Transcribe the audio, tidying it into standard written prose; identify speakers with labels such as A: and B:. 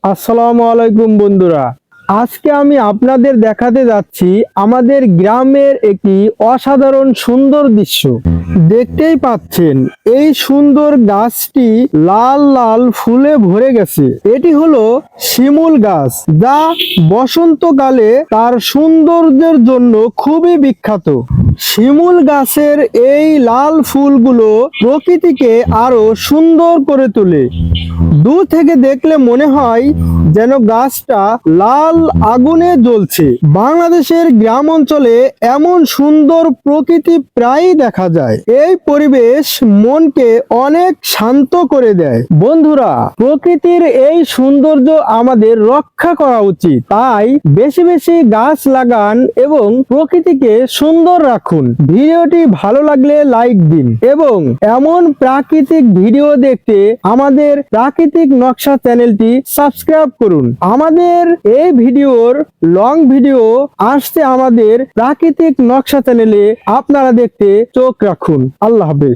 A: আসসালামু আলাইকুম বন্ধুরা। আজকে আমি আপনাদের দেখাতে যাচ্ছি আমাদের গ্রামের একটি অসাধারণ সুন্দর দৃশ্য। দেখতেই পাচ্ছেন এই সুন্দর গাছটি লাল লাল ফুলে ভরে গেছে। এটি হলো শিমুল গাছ, যা বসন্তকালে তার সৌন্দর্যের জন্য খুবই বিখ্যাত। শিমুল গাছের এই লাল ফুলগুলো প্রকৃতিকে আরো সুন্দর করে তোলে। দূর থেকে দেখলে মনে হয় যেন গাছটা লাল আগুনে জ্বলছে। বাংলাদেশের গ্রাম অঞ্চলে এমন সুন্দর প্রকৃতি প্রায়ই দেখা যায়। এই পরিবেশ মনকে অনেক শান্ত করে দেয়। বন্ধুরা, প্রকৃতির এই সৌন্দর্য আমাদের রক্ষা করা উচিত। তাই বেশি বেশি গাছ লাগান এবং প্রকৃতিকে সুন্দর রাখুন। ভিডিওটি ভালো লাগলে লাইক দিন এবং এমন প্রাকৃতিক ভিডিও দেখতে আমাদের প্রাকৃতিক নকশা চ্যানেলটি সাবস্ক্রাইব করুন। আমাদের এই ভিডিওর লং ভিডিও আসতে আমাদের প্রাকৃতিক নকশা চ্যানেলে আপনারা দেখতে চোখ রাখুন। আল্লাহ হাফেজ।